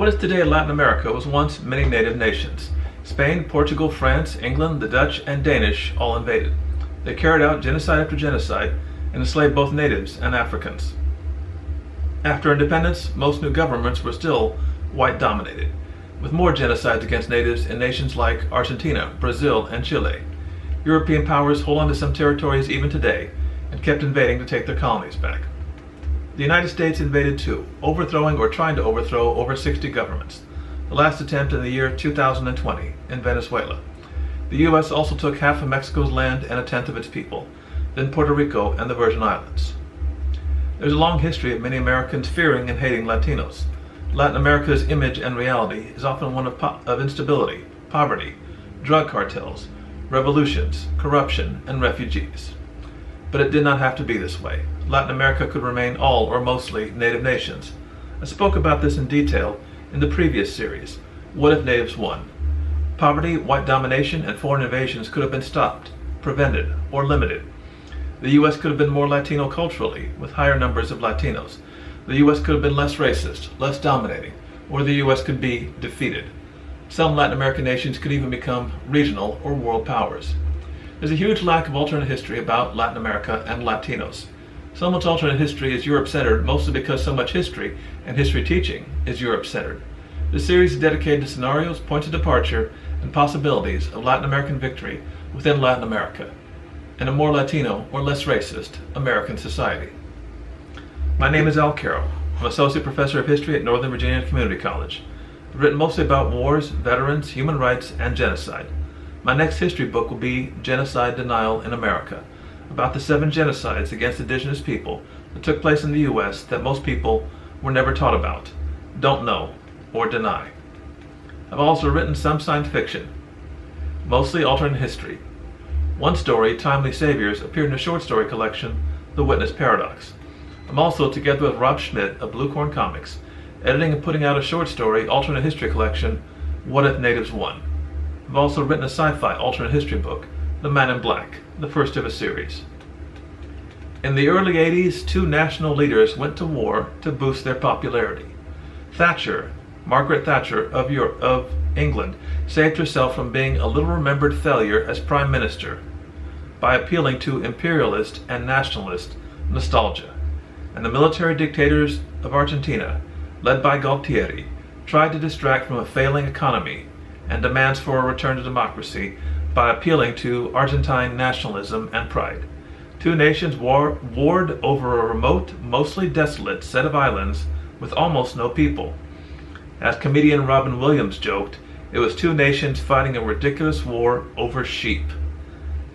What is today Latin America was once many native nations. Spain, Portugal, France, England, the Dutch, and Danish all invaded. They carried out genocide after genocide and enslaved both natives and Africans. After independence, most new governments were still white-dominated, with more genocides against natives in nations like Argentina, Brazil, and Chile. European powers hold on to some territories even today and kept invading to take their colonies back. The United States invaded too, overthrowing or trying to overthrow over 60 governments. The last attempt in the year 2020 in Venezuela. The U.S. also took half of Mexico's land and a tenth of its people, then Puerto Rico and the Virgin Islands. There's a long history of many Americans fearing and hating Latinos. Latin America's image and reality is often one of instability, poverty, drug cartels, revolutions, corruption, and refugees. But it did not have to be this way. Latin America could remain all or mostly native nations. I spoke about this in detail in the previous series, What If Natives Won? Poverty, white domination, and foreign invasions could have been stopped, prevented, or limited. The U.S. could have been more Latino culturally, with higher numbers of Latinos. The U.S. could have been less racist, less dominating, or the U.S. could be defeated. Some Latin American nations could even become regional or world powers. There's a huge lack of alternate history about Latin America and Latinos. So much alternate history is Europe-centered, mostly because so much history and history teaching is Europe-centered. This series is dedicated to scenarios, points of departure, and possibilities of Latin American victory within Latin America, and a more Latino or less racist American society. My name is Al Carroll. I'm Associate Professor of History at Northern Virginia Community College. I've written mostly about wars, veterans, human rights, and genocide. My next history book will be Genocide Denial in America, about the 7 genocides against indigenous people that took place in the U.S. that most people were never taught about, don't know, or deny. I've also written some science fiction, mostly alternate history. One story, Timely Saviors, appeared in a short story collection, The Witness Paradox. I'm also, together with Rob Schmidt of Bluecorn Comics, editing and putting out a short story, alternate history collection, What If Natives Won? I've also written a sci-fi alternate history book, The Man in Black, the first of a series. In the early 80s, 2 national leaders went to war to boost their popularity. Margaret Thatcher of England, saved herself from being a little-remembered failure as Prime Minister by appealing to imperialist and nationalist nostalgia. And the military dictators of Argentina, led by Galtieri, tried to distract from a failing economy and demands for a return to democracy by appealing to Argentine nationalism and pride. 2 nations warred over a remote, mostly desolate set of islands with almost no people. As comedian Robin Williams joked, it was 2 nations fighting a ridiculous war over sheep,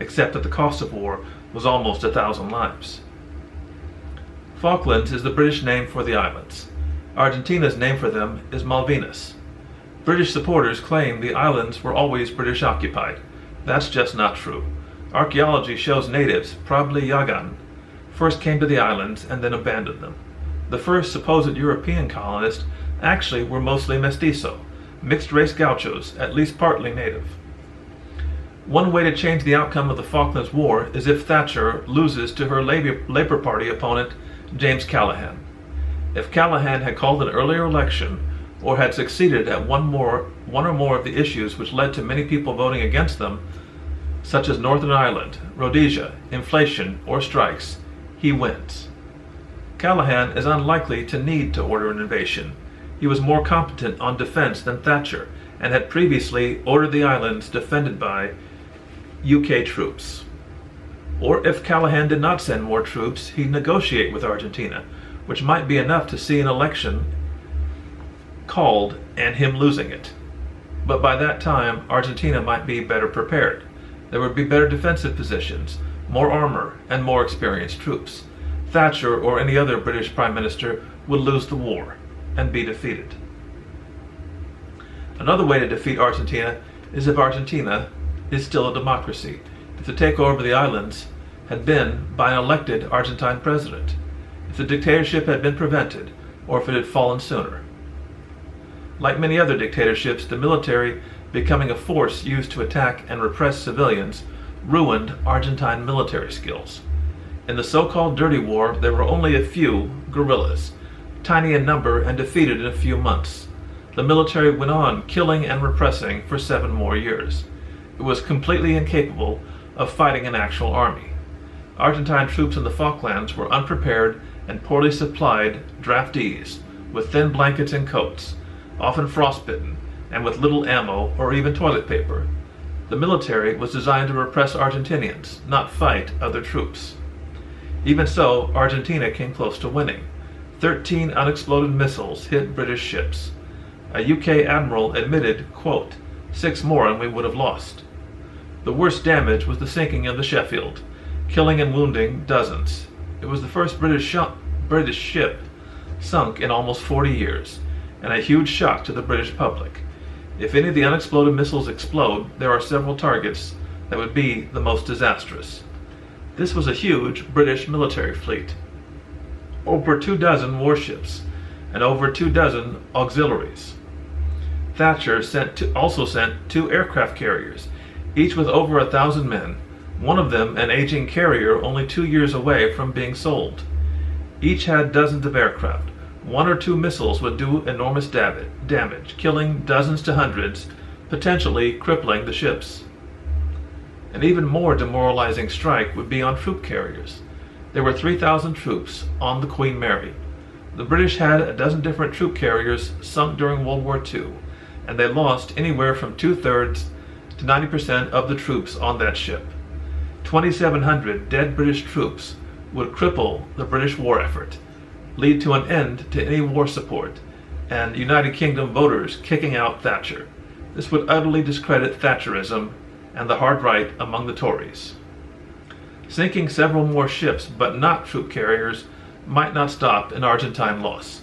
except that the cost of war was almost 1,000 lives. Falklands is the British name for the islands. Argentina's name for them is Malvinas. British supporters claim the islands were always British occupied. That's just not true. Archaeology shows natives, probably Yagan, first came to the islands and then abandoned them. The first supposed European colonists actually were mostly mestizo, mixed-race gauchos, at least partly native. One way to change the outcome of the Falklands War is if Thatcher loses to her Labour Party opponent, James Callaghan. If Callaghan had called an earlier election, or had succeeded at one or more of the issues which led to many people voting against them, such as Northern Ireland, Rhodesia, inflation, or strikes, he wins. Callaghan is unlikely to need to order an invasion. He was more competent on defense than Thatcher, and had previously ordered the islands defended by UK troops. Or if Callaghan did not send more troops, he'd negotiate with Argentina, which might be enough to see an election called and him losing it. But by that time, Argentina might be better prepared. There would be better defensive positions, more armor, and more experienced troops. Thatcher or any other British Prime Minister would lose the war and be defeated. Another way to defeat Argentina is if Argentina is still a democracy, if the takeover of the islands had been by an elected Argentine president, if the dictatorship had been prevented, or if it had fallen sooner. Like many other dictatorships, the military, becoming a force used to attack and repress civilians, ruined Argentine military skills. In the so-called Dirty War, there were only a few guerrillas, tiny in number and defeated in a few months. the military went on killing and repressing for 7 more years. It was completely incapable of fighting an actual army. Argentine troops in the Falklands were unprepared and poorly supplied draftees with thin blankets and coats, often frostbitten, and with little ammo or even toilet paper. The military was designed to repress Argentinians, not fight other troops. Even so, Argentina came close to winning. 13 unexploded missiles hit British ships. A UK admiral admitted, quote, 6 more and we would have lost. The worst damage was the sinking of the Sheffield, killing and wounding dozens. It was the first British ship sunk in almost 40 years, and a huge shock to the British public. If any of the unexploded missiles explode, there are several targets that would be the most disastrous. This was a huge British military fleet. Over 24 warships and over 24 auxiliaries. Thatcher also sent 2 aircraft carriers, each with over 1,000 men, one of them an aging carrier only 2 years away from being sold. Each had dozens of aircraft. 1 or 2 missiles would do enormous damage, killing dozens to hundreds, potentially crippling the ships. An even more demoralizing strike would be on troop carriers. There were 3,000 troops on the Queen Mary. The British had a dozen different troop carriers sunk during World War II, and they lost anywhere from 2/3 to 90% of the troops on that ship. 2,700 dead British troops would cripple the British war effort, lead to an end to any war support, and United Kingdom voters kicking out Thatcher. This would utterly discredit Thatcherism and the hard right among the Tories. Sinking several more ships, but not troop carriers, might not stop an Argentine loss.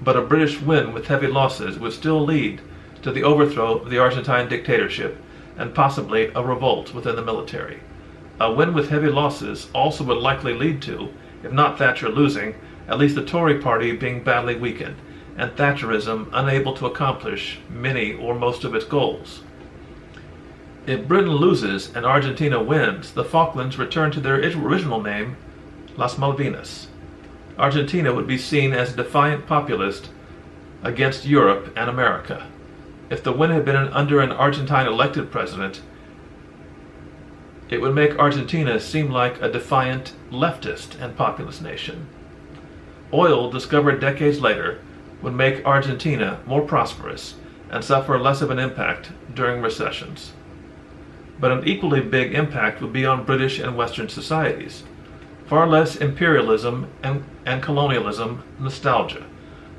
But a British win with heavy losses would still lead to the overthrow of the Argentine dictatorship and possibly a revolt within the military. A win with heavy losses also would likely lead to, if not Thatcher losing, at least the Tory party being badly weakened, and Thatcherism unable to accomplish many or most of its goals. If Britain loses and Argentina wins, the Falklands return to their original name, Las Malvinas. Argentina would be seen as a defiant populist against Europe and America. If the win had been under an Argentine elected president, it would make Argentina seem like a defiant, leftist, and populist nation. Oil, discovered decades later, would make Argentina more prosperous and suffer less of an impact during recessions. But an equally big impact would be on British and Western societies. Far less imperialism and colonialism nostalgia.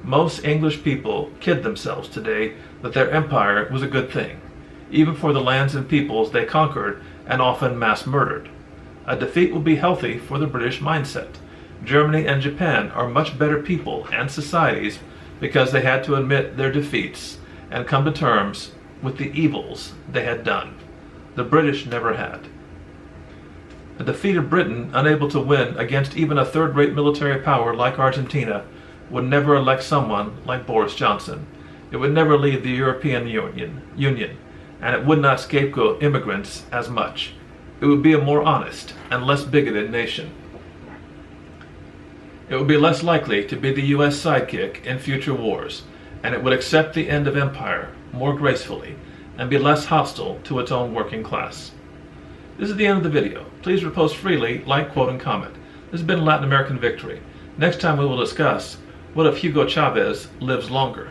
Most English people kid themselves today that their empire was a good thing, even for the lands and peoples they conquered and often mass murdered. A defeat will be healthy for the British mindset. Germany and Japan are much better people and societies because they had to admit their defeats and come to terms with the evils they had done. The British never had. A defeated Britain, unable to win against even a third-rate military power like Argentina, would never elect someone like Boris Johnson. It would never leave the European Union, and it would not scapegoat immigrants as much. It would be a more honest and less bigoted nation. It would be less likely to be the U.S. sidekick in future wars, and it would accept the end of empire more gracefully and be less hostile to its own working class. This is the end of the video. Please repost freely, like, quote, and comment. This has been Latin American Victory. Next time we will discuss, what if Hugo Chavez lives longer?